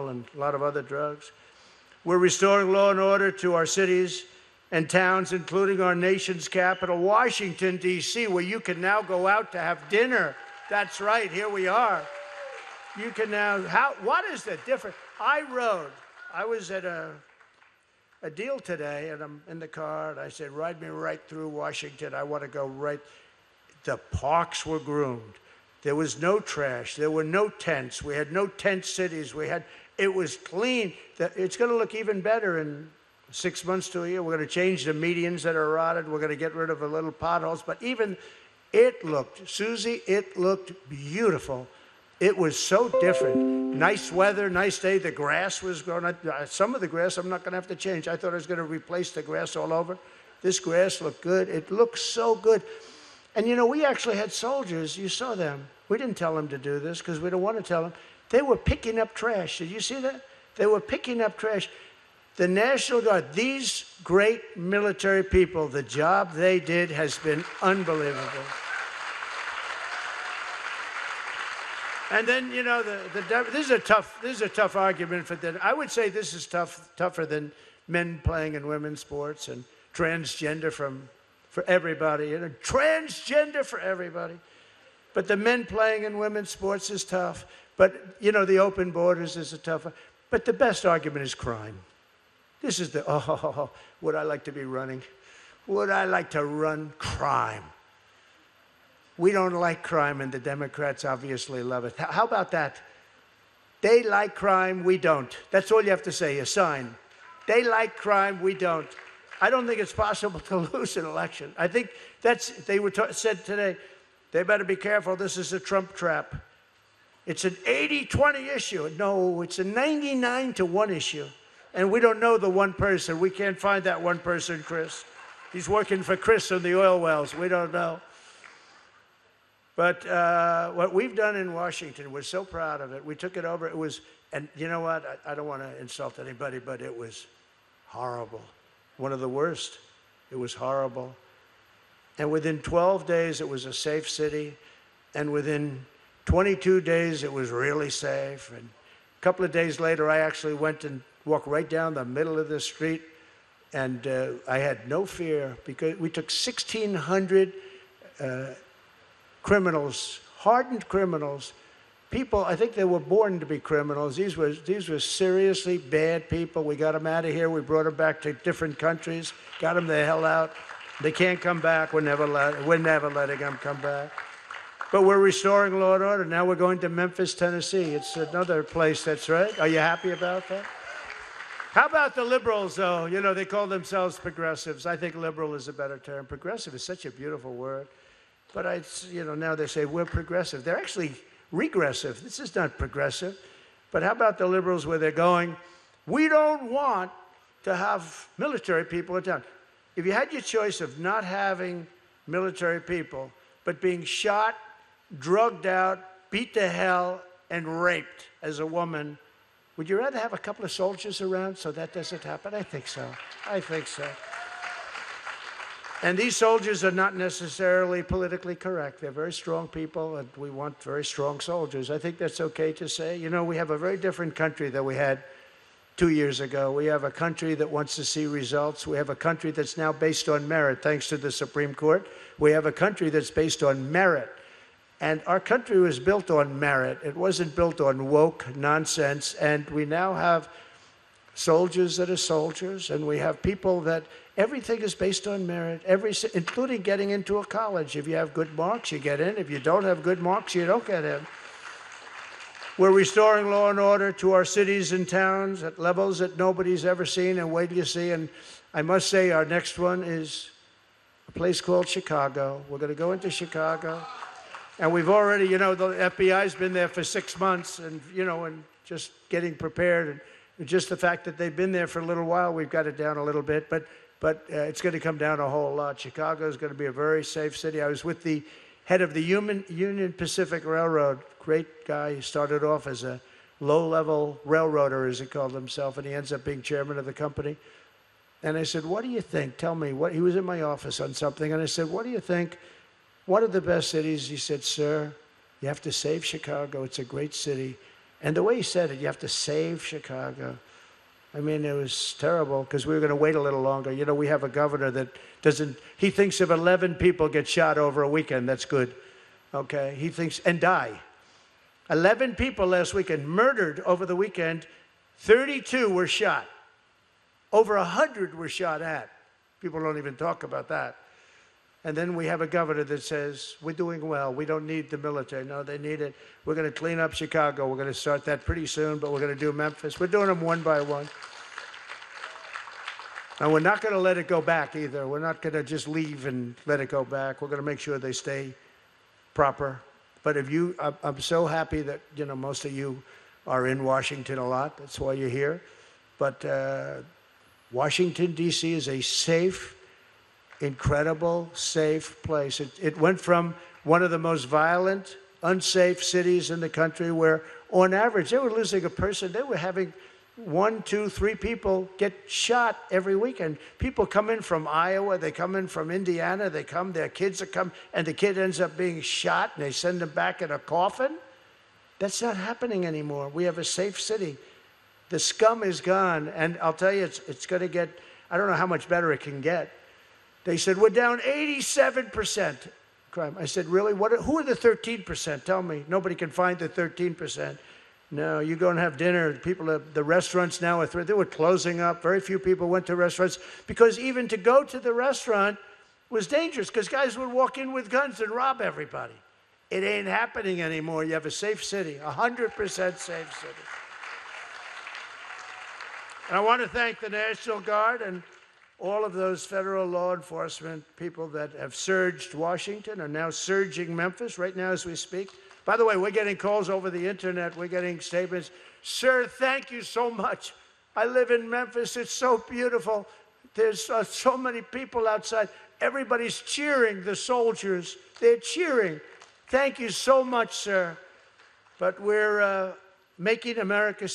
and a lot of other drugs. We're restoring law and order to our cities and towns, including our nation's capital, Washington, D.C., where you can now go out to have dinner. That's right, here we are. You can now, what is the difference? I was at a deal today, and I'm in the car, and I said, ride me right through Washington. I want to go right. The parks were groomed. There was no trash. There were no tents. We had no tent cities. It was clean. It's going to look even better in 6 months to a year. We're going to change the medians that are rotted. We're going to get rid of the little potholes. But even it looked, Susie, it looked beautiful. It was so different. Nice weather, nice day. The grass was growing. Some of the grass I'm not going to have to change. I thought I was going to replace the grass all over. This grass looked good. It looked so good. And you know, we actually had soldiers. You saw them. We didn't tell them to do this because we don't want to tell them. They were picking up trash. Did you see that? They were picking up trash. The National Guard, these great military people, the job they did has been unbelievable. And then, you know, this is a tough argument for them. I would say this is tougher than men playing in women's sports and transgender for everybody, you know, transgender for everybody. But the men playing in women's sports is tough. But, you know, the open borders is a tough one. But the best argument is crime. This is would I like to be running? Would I like to run crime? We don't like crime, and the Democrats obviously love it. How about that? They like crime, we don't. That's all you have to say, a sign. They like crime, we don't. I don't think it's possible to lose an election. I think said today, they better be careful, this is a Trump trap. It's an 80-20 issue. No, it's a 99-1 issue. And we don't know the one person. We can't find that one person, Chris. He's working for Chris on the oil wells. We don't know. But what we've done in Washington, we're so proud of it. We took it over. It was, and you know what? I don't want to insult anybody, but it was horrible. One of the worst. It was horrible. And within 12 days, it was a safe city. And within 22 days, it was really safe. And a couple of days later, I actually went and walked right down the middle of the street. And I had no fear because we took 1,600 criminals, hardened criminals, people, I think they were born to be criminals. These were seriously bad people. We got them out of here. We brought them back to different countries, got them the hell out. They can't come back. We're never letting them come back. But we're restoring law and order. Now we're going to Memphis, Tennessee. It's another place that's right. Are you happy about that? How about the liberals, though? You know, they call themselves progressives. I think liberal is a better term. Progressive is such a beautiful word. But now they say we're progressive. They're actually regressive. This is not progressive. But how about the liberals where they're going, we don't want to have military people in town. If you had your choice of not having military people, but being shot, drugged out, beat to hell, and raped as a woman, would you rather have a couple of soldiers around so that doesn't happen? I think so. I think so. And these soldiers are not necessarily politically correct. They're very strong people, and we want very strong soldiers. I think that's okay to say. You know, we have a very different country than we had 2 years ago. We have a country that wants to see results. We have a country that's now based on merit, thanks to the Supreme Court. We have a country that's based on merit. And our country was built on merit. It wasn't built on woke nonsense. And we now have soldiers that are soldiers, and we have people that everything is based on merit, including getting into a college. If you have good marks, you get in. If you don't have good marks, you don't get in. We're restoring law and order to our cities and towns at levels that nobody's ever seen, and wait till you see. And I must say, our next one is a place called Chicago. We're going to go into Chicago. And we've already, you know, the FBI's been there for 6 months, and, you know, and just getting prepared. And just the fact that they've been there for a little while, we've got it down a little bit. But it's going to come down a whole lot. Chicago is going to be a very safe city. I was with the head of the Union Pacific Railroad, great guy. He started off as a low-level railroader, as he called himself, and he ends up being chairman of the company. And I said, what do you think? Tell me. He was in my office on something, and I said, what do you think? What are the best cities? He said, sir, you have to save Chicago. It's a great city. And the way he said it, you have to save Chicago. I mean, it was terrible because we were going to wait a little longer. You know, we have a governor that doesn't, he thinks if 11 people get shot over a weekend, that's good. Okay? He thinks, and die. 11 people last weekend murdered over the weekend. 32 were shot. Over 100 were shot at. People don't even talk about that. And then we have a governor that says, we're doing well. We don't need the military. No, they need it. We're going to clean up Chicago. We're going to start that pretty soon, but we're going to do Memphis. We're doing them one by one. And we're not going to let it go back either. We're not going to just leave and let it go back. We're going to make sure they stay proper. But if you, I'm so happy that, you know, most of you are in Washington a lot. That's why you're here. But Washington, D.C. is a safe, incredible, safe place. It went from one of the most violent, unsafe cities in the country where, on average, they were losing a person. They were having 1, 2, 3 people get shot every weekend. People come in from Iowa, they come in from Indiana, they come, their kids are come, and the kid ends up being shot, and they send him back in a coffin. That's not happening anymore. We have a safe city. The scum is gone, and I'll tell you, it's going to get, I don't know how much better it can get. They said, we're down 87% crime. I said, really? Who are the 13%? Tell me. Nobody can find the 13%. No, you go and have dinner. People, the restaurants now, they were closing up. Very few people went to restaurants because even to go to the restaurant was dangerous because guys would walk in with guns and rob everybody. It ain't happening anymore. You have a safe city, 100% safe city. And I want to thank the National Guard and all of those federal law enforcement people that have surged Washington are now surging Memphis right now as we speak. By the way, we're getting calls over the internet. We're getting statements. Sir, thank you so much. I live in Memphis. It's so beautiful. There's so many people outside. Everybody's cheering the soldiers. They're cheering. Thank you so much, sir. But we're making America